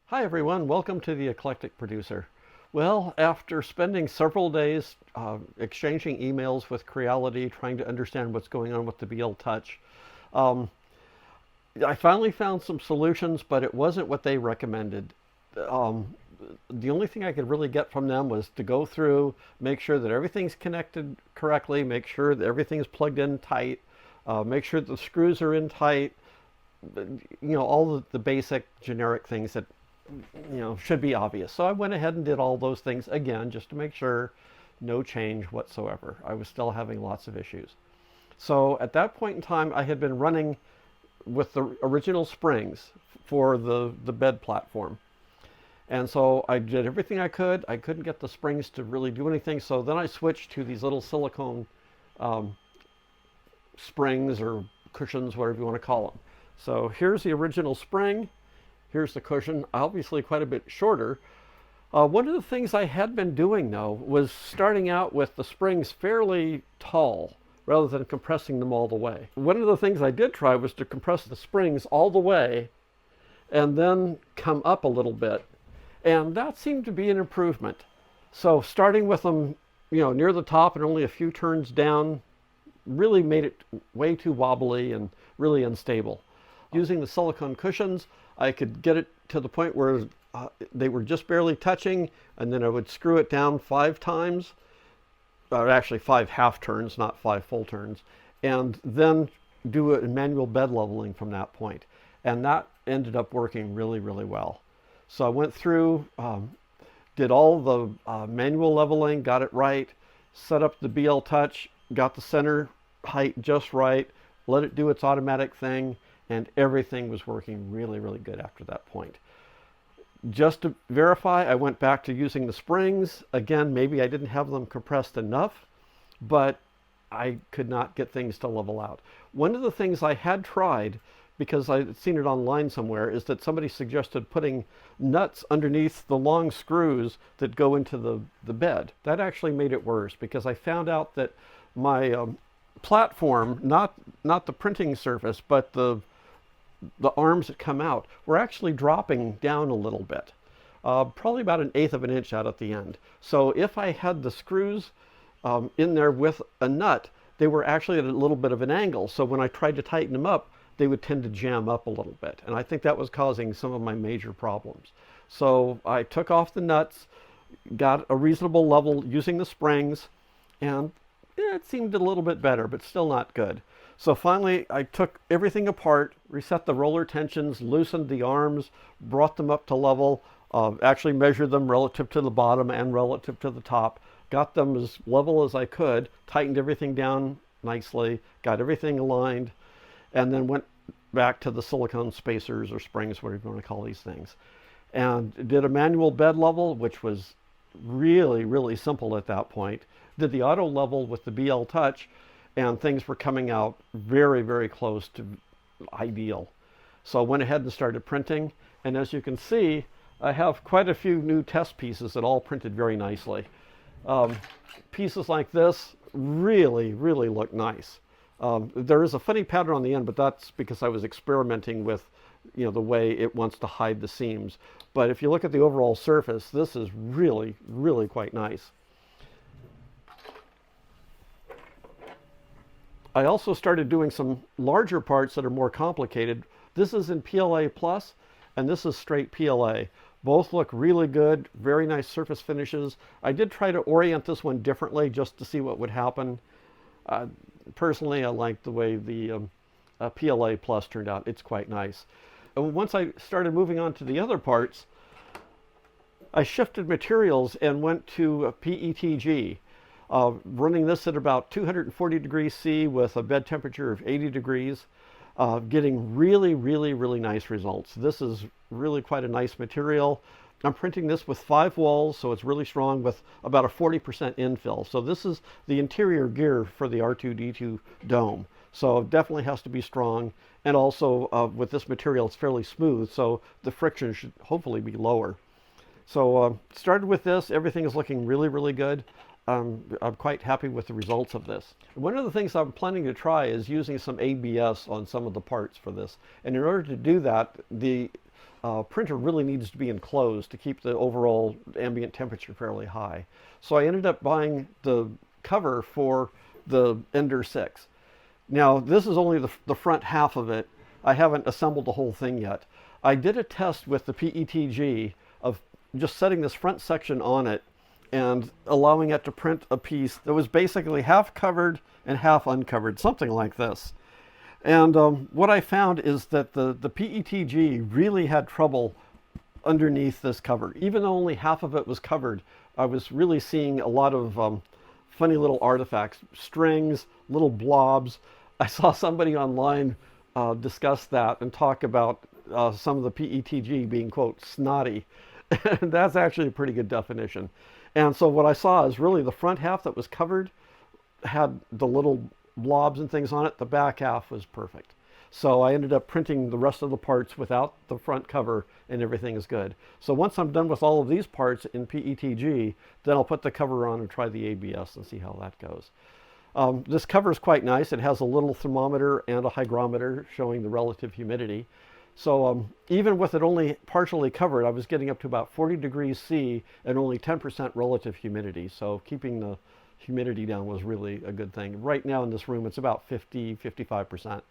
Hi everyone, welcome to the Eclectic Producer. Well, after spending several days exchanging emails with Creality, trying to understand what's going on with the BLTouch, um, I finally found some solutions, but it wasn't what they recommended. Um, the only thing I could really get from them was to go through, make sure that everything's connected correctly, make sure that everything's plugged in tight, make sure that the screws are in tight, all the basic generic things that should be obvious. So I went ahead and did all those things again just to make sure no change whatsoever. I was still having lots of issues. So at that point in time, I had been running with the original springs for the bed platform. And so I did everything I could. I couldn't get the springs to really do anything. So then I switched to these little silicone springs or cushions, whatever you want to call them. So here's the original spring. Here's the cushion, obviously quite a bit shorter. One of the things I had been doing, though, was starting out with the springs fairly tall rather than compressing them all the way. One of the things I did try was to compress the springs all the way and then come up a little bit. And that seemed to be an improvement. So starting with them, near the top and only a few turns down really made it way too wobbly and really unstable. Using the silicone cushions, I could get it to the point where they were just barely touching, and then I would screw it down 5 times, or actually 5 half turns, not 5 full turns, and then do a manual bed leveling from that point. And that ended up working really, really well. So I went through, did all the manual leveling, got it right, set up the BLTouch, got the center height just right, let it do its automatic thing, and everything was working really, really good after that point. Just to verify, I went back to using the springs. Again, maybe I didn't have them compressed enough, but I could not get things to level out. One of the things I had tried, because I'd seen it online somewhere, is that somebody suggested putting nuts underneath the long screws that go into the bed. That actually made it worse, because I found out that my platform, not the printing surface, but the arms that come out were actually dropping down a little bit, probably about 1/8 of an inch out at the end. So if I had the screws in there with a nut, they were actually at a little bit of an angle. So when I tried to tighten them up, they would tend to jam up a little bit. And I think that was causing some of my major problems. So I took off the nuts, got a reasonable level using the springs, and it seemed a little bit better, but still not good. So finally, I took everything apart, reset the roller tensions, loosened the arms, brought them up to level, actually measured them relative to the bottom and relative to the top, got them as level as I could, tightened everything down nicely, got everything aligned, and then went back to the silicone spacers or springs, whatever you want to call these things, and did a manual bed level, which was really, really simple at that point. Did the auto level with the BLTouch, and things were coming out very, very close to ideal. So I went ahead and started printing, and as you can see, I have quite a few new test pieces that all printed very nicely. Pieces like this really, really look nice. There is a funny pattern on the end, but that's because I was experimenting with the way it wants to hide the seams. But if you look at the overall surface, this is really, really quite nice. I also started doing some larger parts that are more complicated. This is in PLA Plus, and this is straight PLA. Both look really good, very nice surface finishes. I did try to orient this one differently just to see what would happen. Personally, I like the way the PLA Plus turned out. It's quite nice. And once I started moving on to the other parts, I shifted materials and went to PETG. Running this at about 240 degrees C with a bed temperature of 80 degrees, getting really, really, really nice results. This is really quite a nice material. I'm printing this with 5 walls, so it's really strong with about a 40% infill. So this is the interior gear for the R2-D2 dome. So it definitely has to be strong. And also with this material, it's fairly smooth, so the friction should hopefully be lower. So started with this. Everything is looking really, really good. I'm quite happy with the results of this. One of the things I'm planning to try is using some ABS on some of the parts for this. And in order to do that, the printer really needs to be enclosed to keep the overall ambient temperature fairly high. So I ended up buying the cover for the Ender 6. Now, this is only the front half of it. I haven't assembled the whole thing yet. I did a test with the PETG of just setting this front section on it and allowing it to print a piece that was basically half covered and half uncovered, something like this. And what I found is that the PETG really had trouble underneath this cover. Even though only half of it was covered, I was really seeing a lot of funny little artifacts, strings, little blobs. I saw somebody online discuss that and talk about some of the PETG being, quote, snotty. And that's actually a pretty good definition. And so what I saw is really the front half that was covered had the little blobs and things on it. The back half was perfect. So I ended up printing the rest of the parts without the front cover, and everything is good. So once I'm done with all of these parts in PETG, then I'll put the cover on and try the ABS and see how that goes. This cover is quite nice. It has a little thermometer and a hygrometer showing the relative humidity. So even with it only partially covered, I was getting up to about 40 degrees C and only 10% relative humidity. So keeping the humidity down was really a good thing. Right now in this room, it's about 50–55%.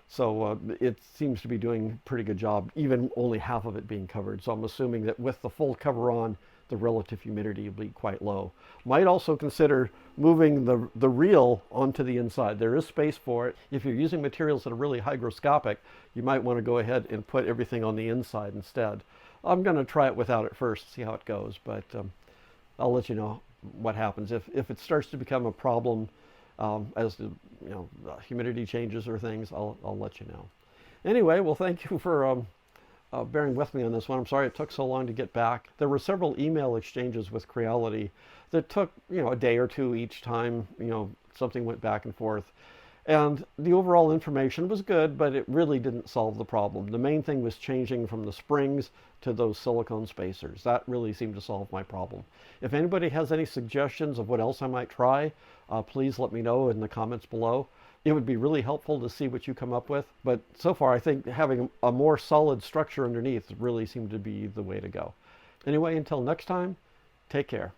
So it seems to be doing a pretty good job, even only half of it being covered. So I'm assuming that with the full cover on, the relative humidity will be quite low. Might also consider moving the reel onto the inside. There is space for it. If you're using materials that are really hygroscopic, you might want to go ahead and put everything on the inside instead. I'm going to try it without it first, see how it goes, but I'll let you know what happens. If it starts to become a problem as the humidity changes or things, I'll let you know. Anyway, well, thank you for bearing with me on this one. I'm sorry it took so long to get back. There were several email exchanges with Creality that took a day or two each time something went back and forth. And the overall information was good, but it really didn't solve the problem. The main thing was changing from the springs to those silicone spacers. That really seemed to solve my problem. If anybody has any suggestions of what else I might try, please let me know in the comments below. It would be really helpful to see what you come up with. But so far, I think having a more solid structure underneath really seemed to be the way to go. Anyway, until next time, take care.